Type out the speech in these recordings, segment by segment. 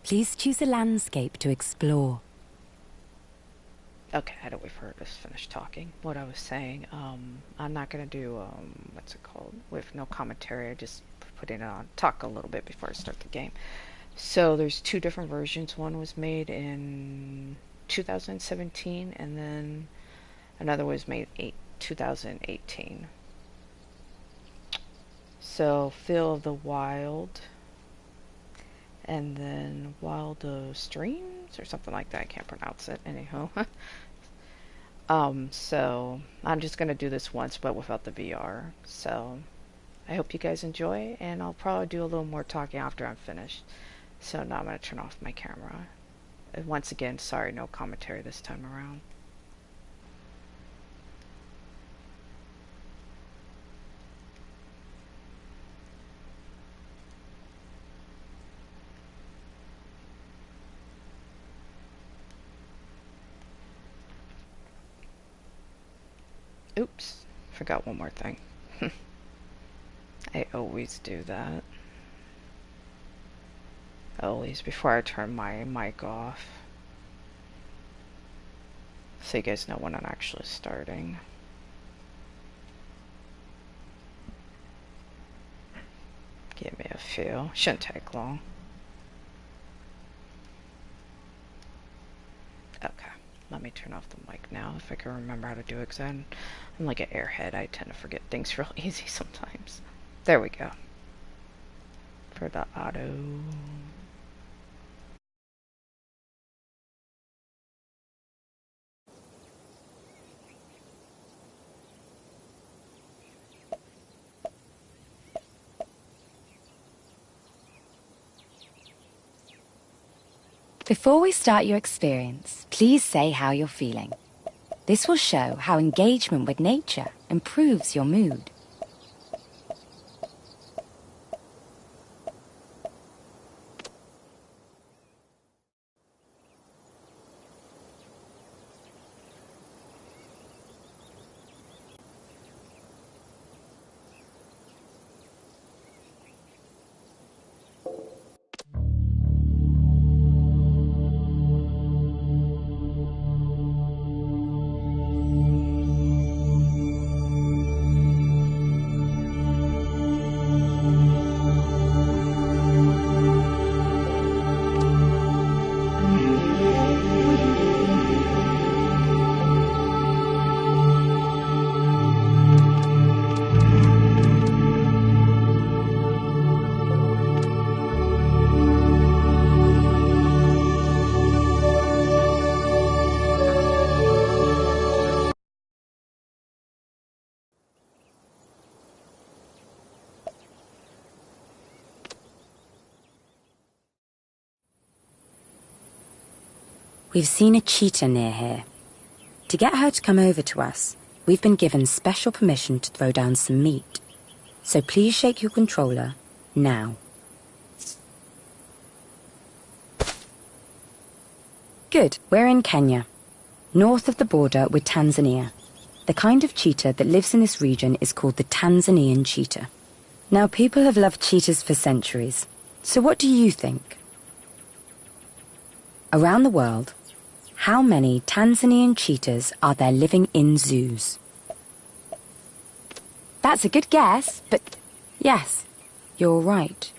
Please choose a landscape to explore. Okay, I had to wait for her to finish talking. What I was saying, I'm not gonna do, what's it called? With no commentary, I just putting it on, talk a little bit before I start the game. So there's two different versions. One was made in 2017, and then another was made 2018. So Feel of the Wild, and then Wild of Streams, or something like that. I can't pronounce it, anyhow. So I'm just gonna do this once, but without the VR. So I hope you guys enjoy, and I'll probably do a little more talking after I'm finished. So now I'm gonna turn off my camera. And once again, sorry, no commentary this time around. Oops, forgot one more thing. I always do that. Always, before I turn my mic off. So you guys know when I'm actually starting. Give me a feel. Shouldn't take long. Okay, let me turn off the mic now if I can remember how to do it, because I'm like an airhead. I tend to forget things real easy sometimes. There we go. For the auto. Before we start your experience, please say how you're feeling. This will show how engagement with nature improves your mood. We've seen a cheetah near here. To get her to come over to us, we've been given special permission to throw down some meat. So please shake your controller now. Good, we're in Kenya, north of the border with Tanzania. The kind of cheetah that lives in this region is called the Tanzanian cheetah. Now, people have loved cheetahs for centuries. So what do you think? Around the world, how many Tanzanian cheetahs are there living in zoos? That's a good guess, but yes, you're right.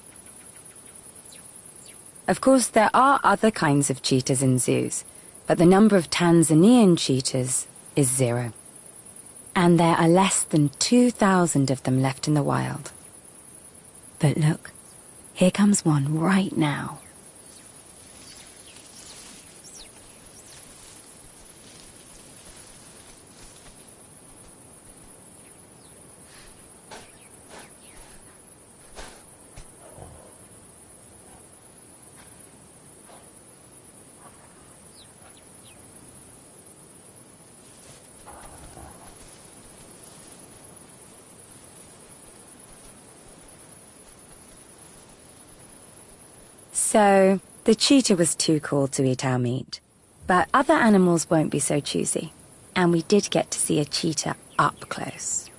Of course, there are other kinds of cheetahs in zoos, but the number of Tanzanian cheetahs is 0. And there are less than 2,000 of them left in the wild. But look, here comes one right now. So, the cheetah was too cool to eat our meat. But other animals won't be so choosy. And we did get to see a cheetah up close.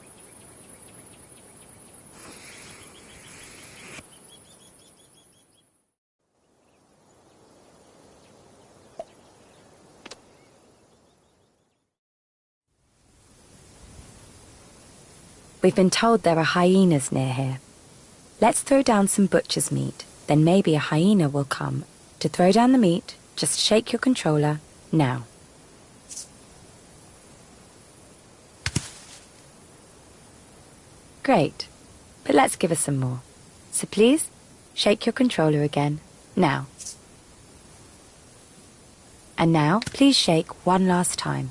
We've been told there are hyenas near here. Let's throw down some butcher's meat, then maybe a hyena will come. To throw down the meat, just shake your controller, now. Great, but let's give her some more. So please, shake your controller again, now. And now, please shake one last time.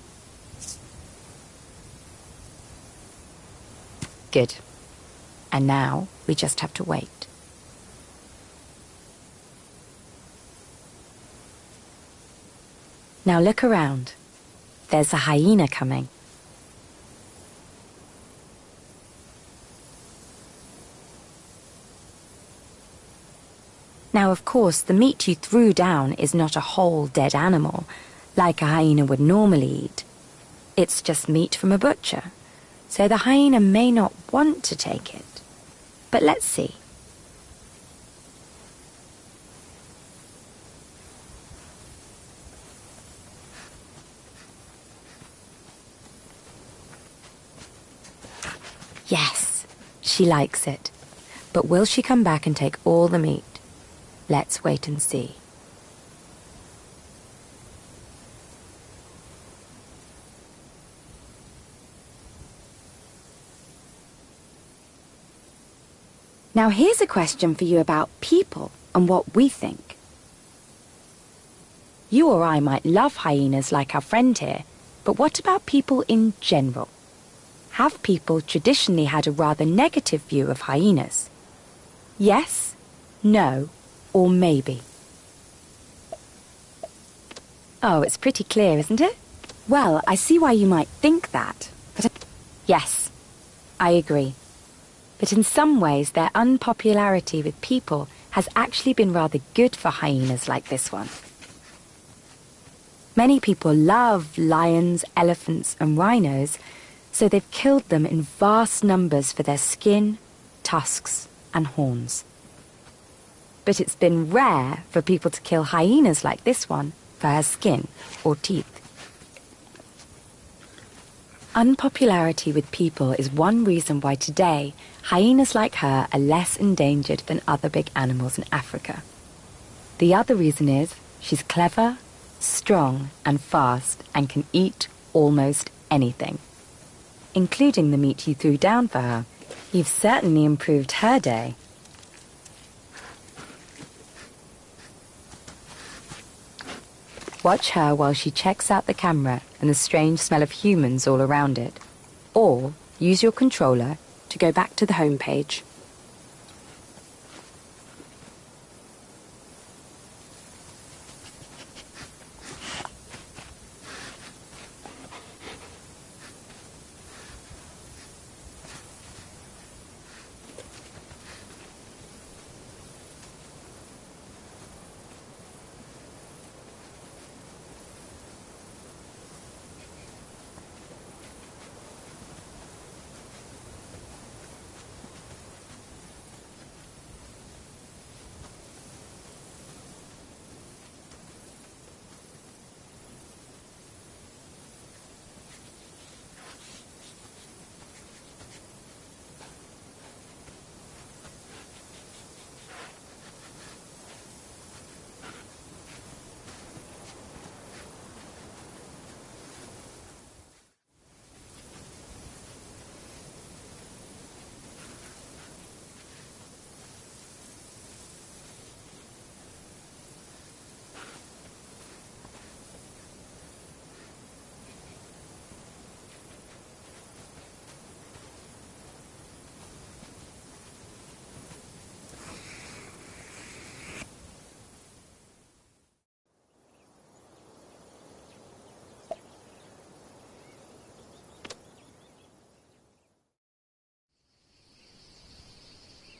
Good. And now, we just have to wait. Now look around. There's a hyena coming. Now, of course, the meat you threw down is not a whole dead animal, like a hyena would normally eat. It's just meat from a butcher, so the hyena may not want to take it. But let's see. Yes, she likes it. But will she come back and take all the meat? Let's wait and see. Now here's a question for you about people and what we think. You or I might love hyenas like our friend here, but what about people in general? Have people traditionally had a rather negative view of hyenas? Yes, no, or maybe? Oh, it's pretty clear, isn't it? Well, I see why you might think that, but yes, I agree. But in some ways, their unpopularity with people has actually been rather good for hyenas like this one. Many people love lions, elephants, and rhinos, so they've killed them in vast numbers for their skin, tusks, and horns. But it's been rare for people to kill hyenas like this one for her skin or teeth. Unpopularity with people is one reason why today hyenas like her are less endangered than other big animals in Africa. The other reason is she's clever, strong, and fast and can eat almost anything, including the meat you threw down for her. You've certainly improved her day. Watch her while she checks out the camera and the strange smell of humans all around it. Or use your controller to go back to the home page.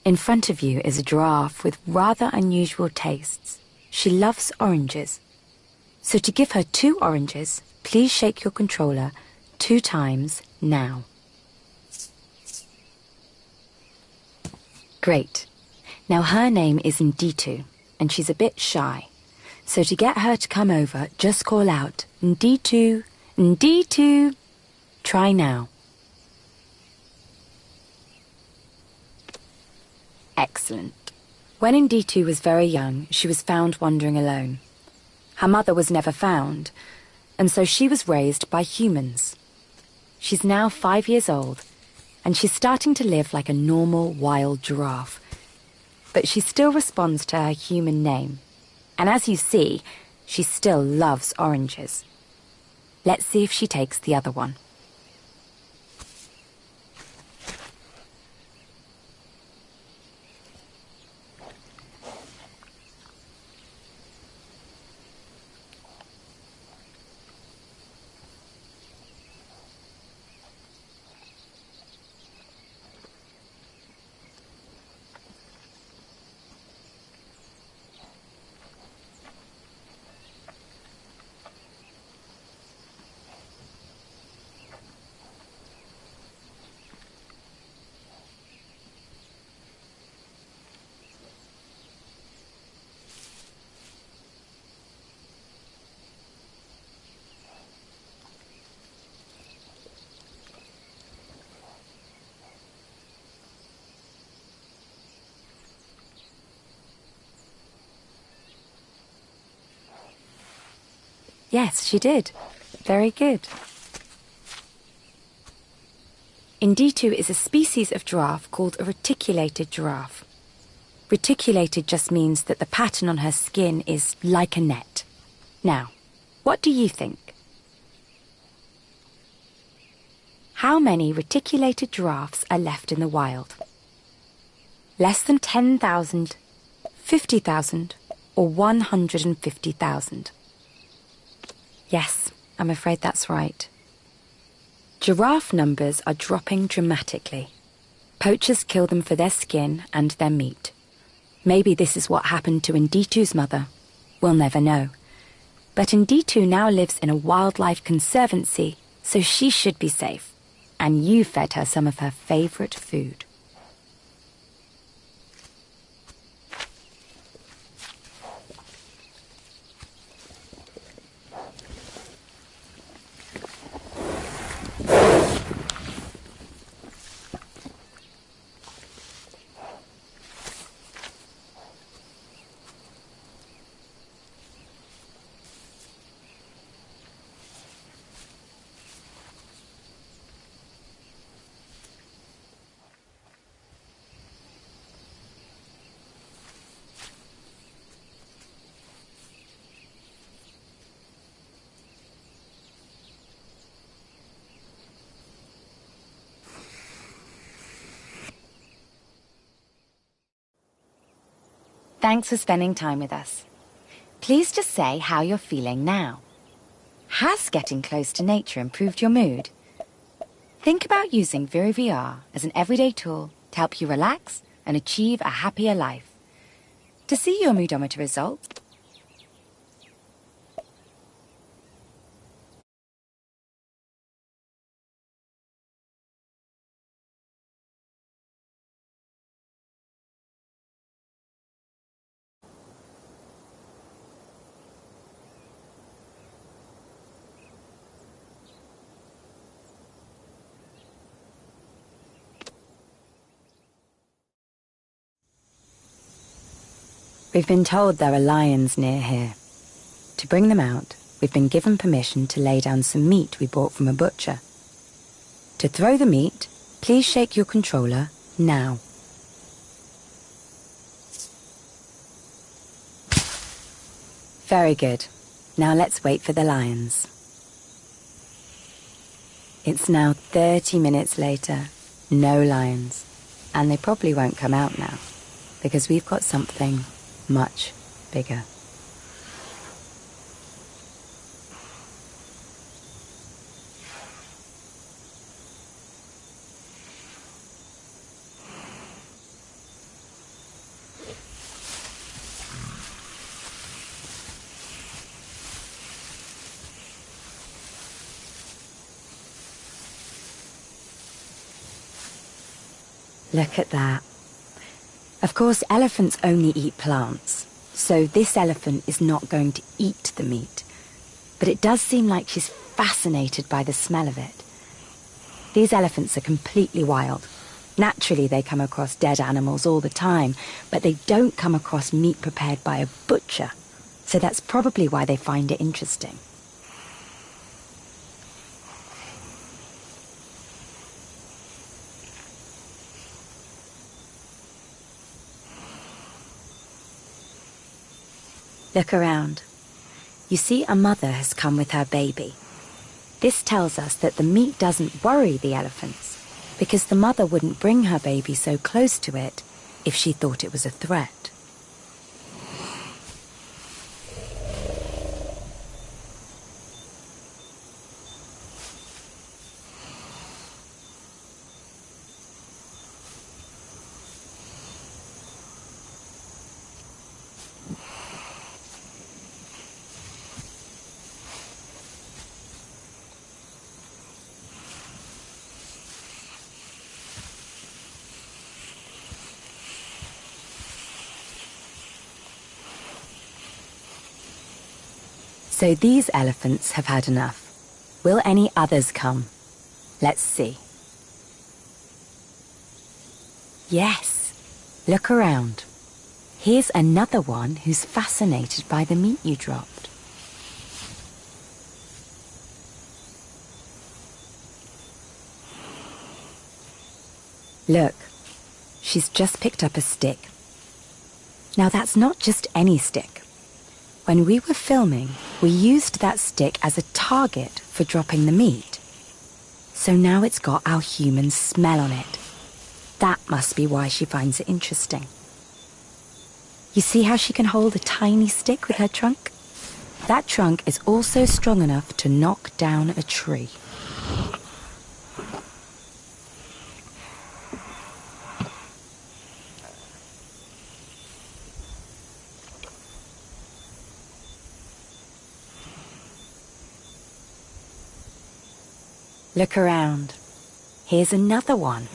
In front of you is a giraffe with rather unusual tastes. She loves oranges. So to give her 2 oranges, please shake your controller 2 times now. Great. Now her name is Nditu, and she's a bit shy. So to get her to come over, just call out, Nditu, Nditu. Try now. Excellent. When Nditu was very young, she was found wandering alone. Her mother was never found, and so she was raised by humans. She's now 5 years old, and she's starting to live like a normal wild giraffe. But she still responds to her human name. And as you see, she still loves oranges. Let's see if she takes the other one. Yes, she did. Very good. Nditu is a species of giraffe called a reticulated giraffe. Reticulated just means that the pattern on her skin is like a net. Now, what do you think? How many reticulated giraffes are left in the wild? Less than 10,000, 50,000, or 150,000? Yes, I'm afraid that's right. Giraffe numbers are dropping dramatically. Poachers kill them for their skin and their meat. Maybe this is what happened to Nditu's mother. We'll never know. But Nditu now lives in a wildlife conservancy, so she should be safe. And you fed her some of her favorite food. Thanks for spending time with us. Please just say how you're feeling now. Has getting close to nature improved your mood? Think about using Vero VR as an everyday tool to help you relax and achieve a happier life. To see your moodometer results, we've been told there are lions near here. To bring them out, we've been given permission to lay down some meat we bought from a butcher. To throw the meat, please shake your controller now. Very good. Now let's wait for the lions. It's now 30 minutes later. No lions. And they probably won't come out now, because we've got something much bigger. Look at that. Of course, elephants only eat plants, so this elephant is not going to eat the meat. But it does seem like she's fascinated by the smell of it. These elephants are completely wild. Naturally, they come across dead animals all the time, but they don't come across meat prepared by a butcher. So that's probably why they find it interesting. Look around. You see a mother has come with her baby. This tells us that the meat doesn't worry the elephants, because the mother wouldn't bring her baby so close to it if she thought it was a threat. So these elephants have had enough. Will any others come? Let's see. Yes, look around. Here's another one who's fascinated by the meat you dropped. Look, she's just picked up a stick. Now that's not just any stick. When we were filming, we used that stick as a target for dropping the meat. So now it's got our human smell on it. That must be why she finds it interesting. You see how she can hold a tiny stick with her trunk? That trunk is also strong enough to knock down a tree. Look around. Here's another one.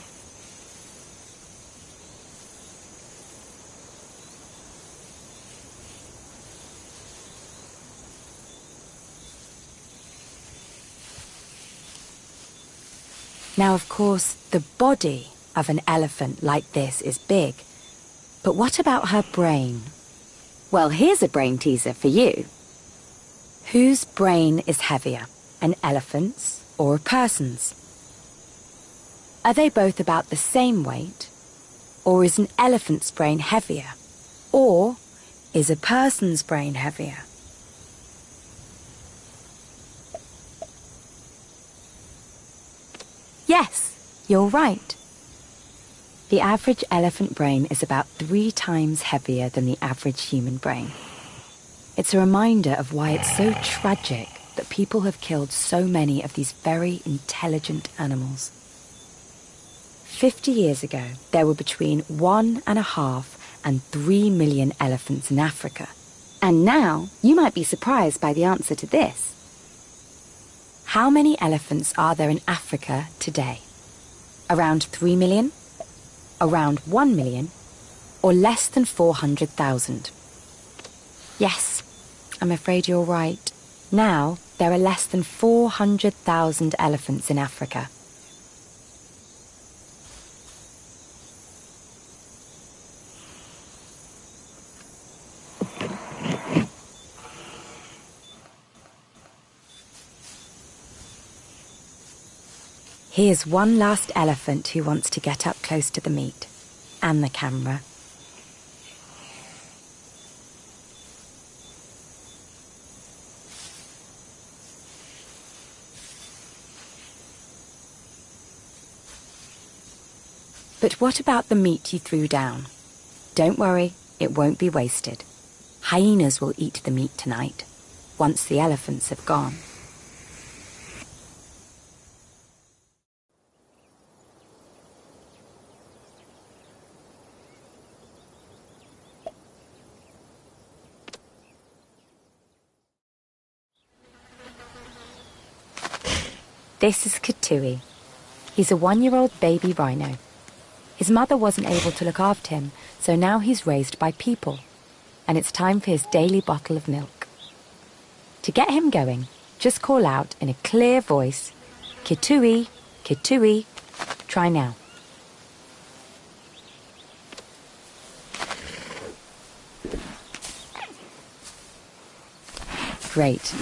Now, of course, the body of an elephant like this is big. But what about her brain? Well, here's a brain teaser for you. Whose brain is heavier, an elephant's or a person's? Are they both about the same weight? Or is an elephant's brain heavier? Or is a person's brain heavier? Yes, you're right. The average elephant brain is about 3 times heavier than the average human brain. It's a reminder of why it's so tragic that people have killed so many of these very intelligent animals. 50 years ago, there were between 1.5 and 3 million elephants in Africa. And now, you might be surprised by the answer to this. How many elephants are there in Africa today? Around 3 million? Around 1 million? Or less than 400,000? Yes, I'm afraid you're right. Now, there are less than 400,000 elephants in Africa. Here's one last elephant who wants to get up close to the meat and the camera. But what about the meat you threw down? Don't worry, it won't be wasted. Hyenas will eat the meat tonight, once the elephants have gone. This is Katui. He's a 1-year-old baby rhino. His mother wasn't able to look after him, so now he's raised by people. And it's time for his daily bottle of milk. To get him going, just call out in a clear voice, "Kitui, Kitui." Try now. Great.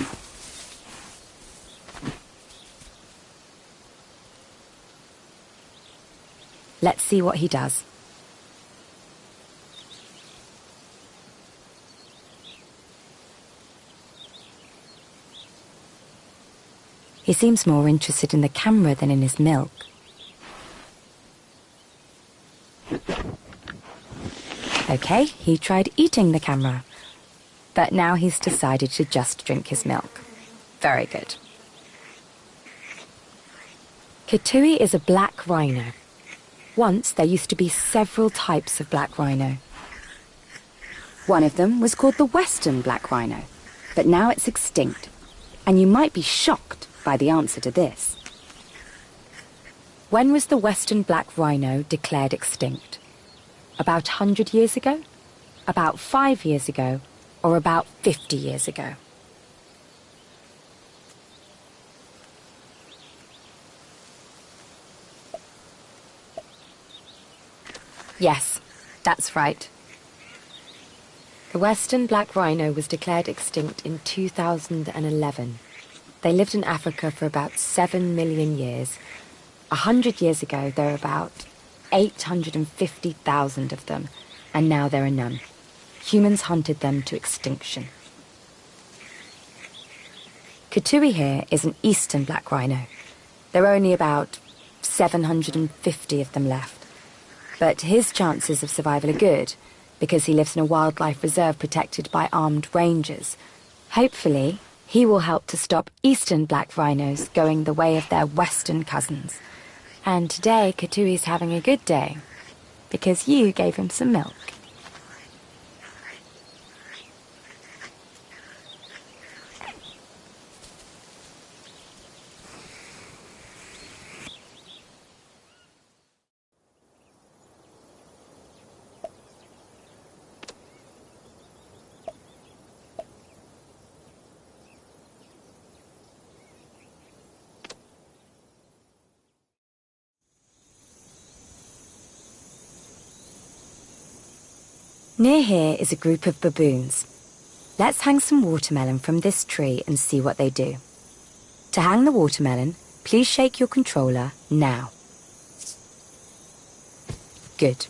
Let's see what he does. He seems more interested in the camera than in his milk. Okay, he tried eating the camera, but now he's decided to just drink his milk. Very good. Kitui is a black rhino. Once there used to be several types of black rhino. One of them was called the Western black rhino, but now it's extinct, and you might be shocked by the answer to this. When was the Western black rhino declared extinct? About 100 years ago? About 5 years ago? Or about 50 years ago? Yes, that's right. The Western black rhino was declared extinct in 2011. They lived in Africa for about 7 million years. 100 years ago, there were about 850,000 of them, and now there are none. Humans hunted them to extinction. Kitui here is an eastern black rhino. There are only about 750 of them left. But his chances of survival are good, because he lives in a wildlife reserve protected by armed rangers. Hopefully, he will help to stop eastern black rhinos going the way of their western cousins. And today, Kitui's having a good day, because you gave him some milk. Near here is a group of baboons. Let's hang some watermelon from this tree and see what they do. To hang the watermelon, please shake your controller now. Good.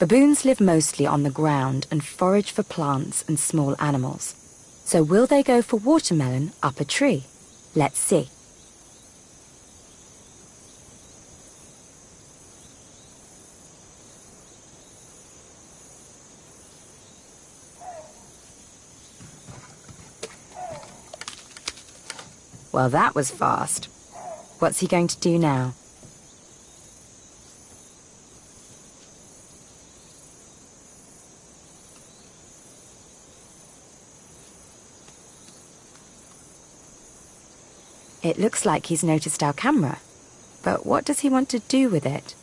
Baboons live mostly on the ground and forage for plants and small animals. So will they go for watermelon up a tree? Let's see. Well, that was fast. What's he going to do now? It looks like he's noticed our camera. But what does he want to do with it?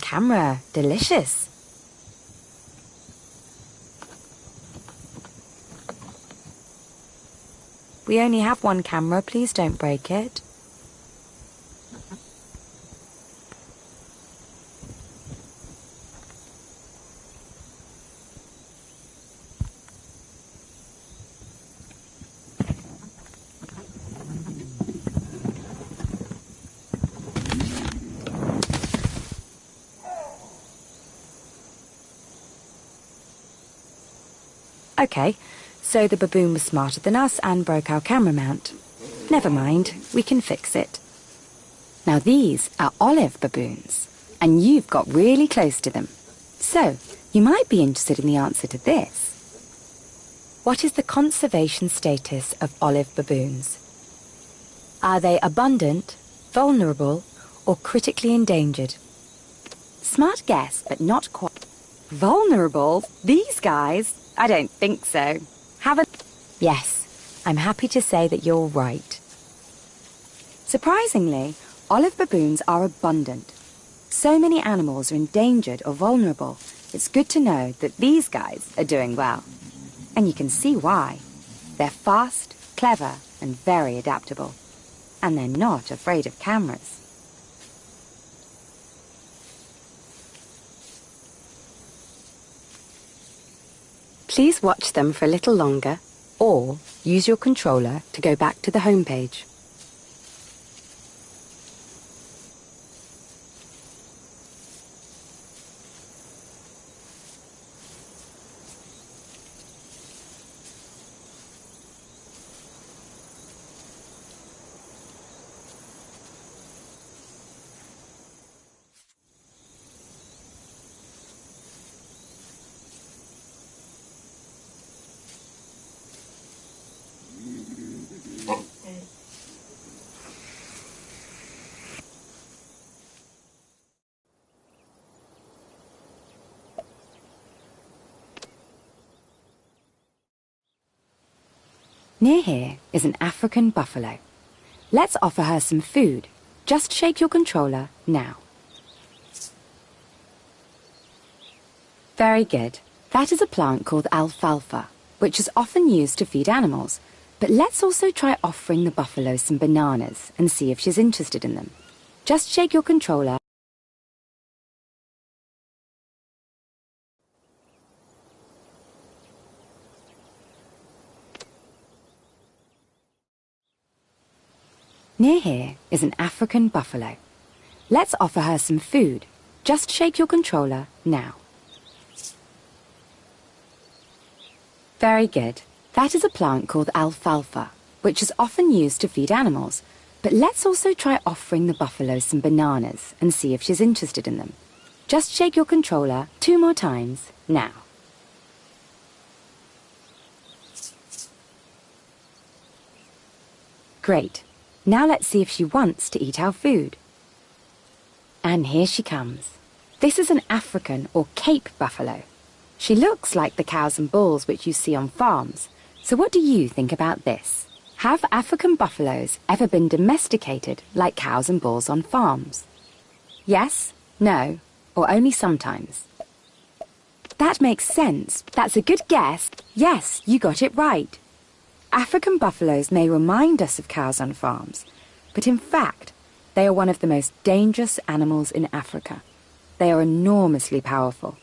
Camera. Delicious. We only have one camera. Please don't break it. Okay, so the baboon was smarter than us and broke our camera mount. Never mind, we can fix it. Now these are olive baboons, and you've got really close to them. So, you might be interested in the answer to this. What is the conservation status of olive baboons? Are they abundant, vulnerable, or critically endangered? Smart guess, but not quite. Vulnerable? These guys? I don't think so. Yes, I'm happy to say that you're right. Surprisingly, olive baboons are abundant. So many animals are endangered or vulnerable. It's good to know that these guys are doing well. And you can see why. They're fast, clever, and very adaptable. And they're not afraid of cameras. Please watch them for a little longer, or use your controller to go back to the home page. Near here is an African buffalo. Let's offer her some food. Just shake your controller now. Very good. That is a plant called alfalfa, which is often used to feed animals. But let's also try offering the buffalo some bananas and see if she's interested in them. Just shake your controller. Near here is an African buffalo. Let's offer her some food. Just shake your controller now. Very good. That is a plant called alfalfa, which is often used to feed animals. But let's also try offering the buffalo some bananas and see if she's interested in them. Just shake your controller 2 more times now. Great. Now let's see if she wants to eat our food. And here she comes. This is an African or Cape buffalo. She looks like the cows and bulls which you see on farms. So what do you think about this? Have African buffaloes ever been domesticated like cows and bulls on farms? Yes, no, or only sometimes? That makes sense. That's a good guess. Yes, you got it right. African buffaloes may remind us of cows on farms, but in fact, they are one of the most dangerous animals in Africa. They are enormously powerful.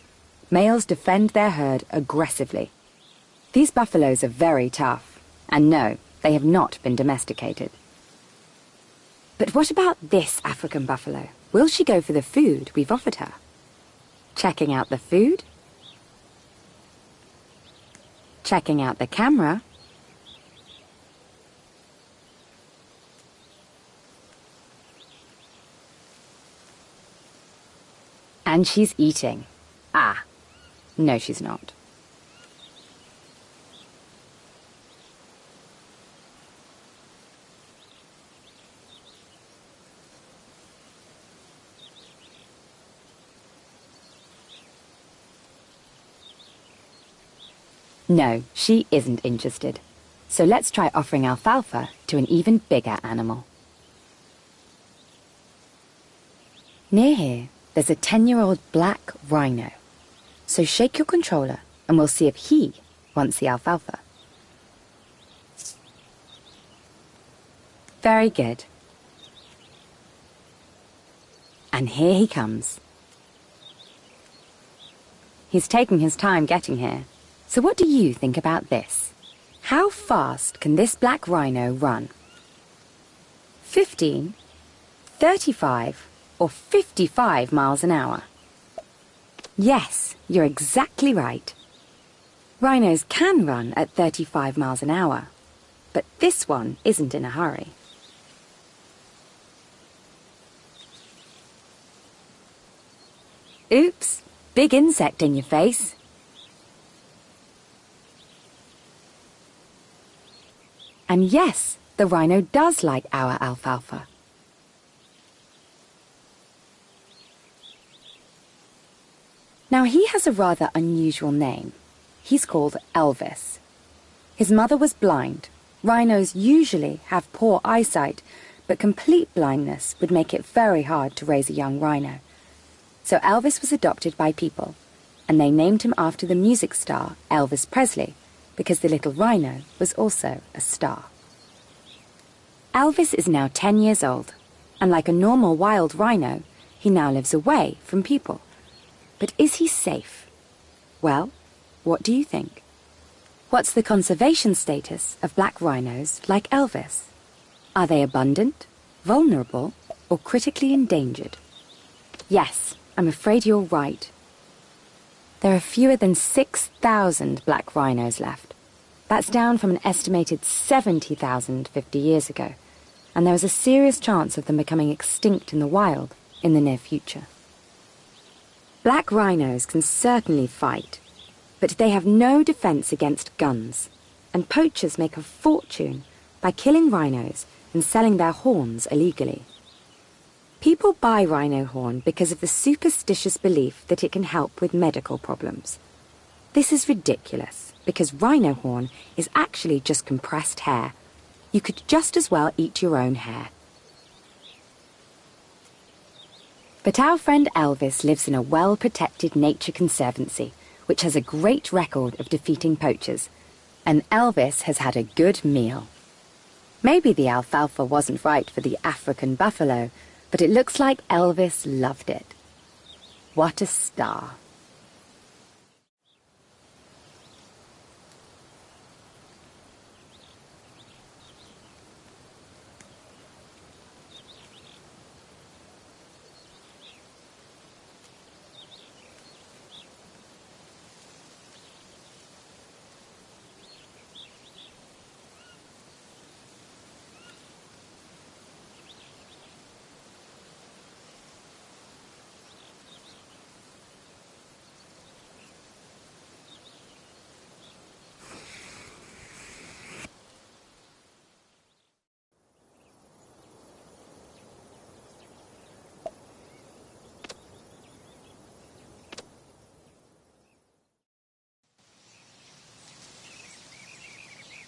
Males defend their herd aggressively. These buffaloes are very tough, and no, they have not been domesticated. But what about this African buffalo? Will she go for the food we've offered her? Checking out the food? Checking out the camera? And she's eating. Ah, no she's not. No, she isn't interested. So let's try offering alfalfa to an even bigger animal. Near here, there's a 10-year-old black rhino. So shake your controller and we'll see if he wants the alfalfa. Very good. And here he comes. He's taking his time getting here. So what do you think about this? How fast can this black rhino run? 15, 35, or 55 miles an hour? Yes, you're exactly right. Rhinos can run at 35 miles an hour, but this one isn't in a hurry. Oops, big insect in your face. And yes, the rhino does like our alfalfa. Now he has a rather unusual name. He's called Elvis. His mother was blind. Rhinos usually have poor eyesight, but complete blindness would make it very hard to raise a young rhino. So Elvis was adopted by people, and they named him after the music star Elvis Presley, because the little rhino was also a star. Elvis is now 10 years old, and like a normal wild rhino, he now lives away from people. But is he safe? Well, what do you think? What's the conservation status of black rhinos like Elvis? Are they abundant, vulnerable, or critically endangered? Yes, I'm afraid you're right. There are fewer than 6,000 black rhinos left. That's down from an estimated 70,000 50 years ago, and there is a serious chance of them becoming extinct in the wild in the near future. Black rhinos can certainly fight, but they have no defense against guns, and poachers make a fortune by killing rhinos and selling their horns illegally. People buy rhino horn because of the superstitious belief that it can help with medical problems. This is ridiculous, because rhino horn is actually just compressed hair. You could just as well eat your own hair. But our friend Elvis lives in a well-protected nature conservancy, which has a great record of defeating poachers, and Elvis has had a good meal. Maybe the alfalfa wasn't right for the African buffalo, but it looks like Elvis loved it. What a star.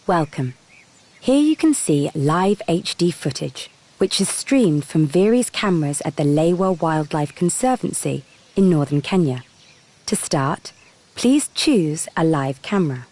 Welcome. Here you can see live HD footage, which is streamed from various cameras at the Lewa Wildlife Conservancy in northern Kenya. To start, please choose a live camera.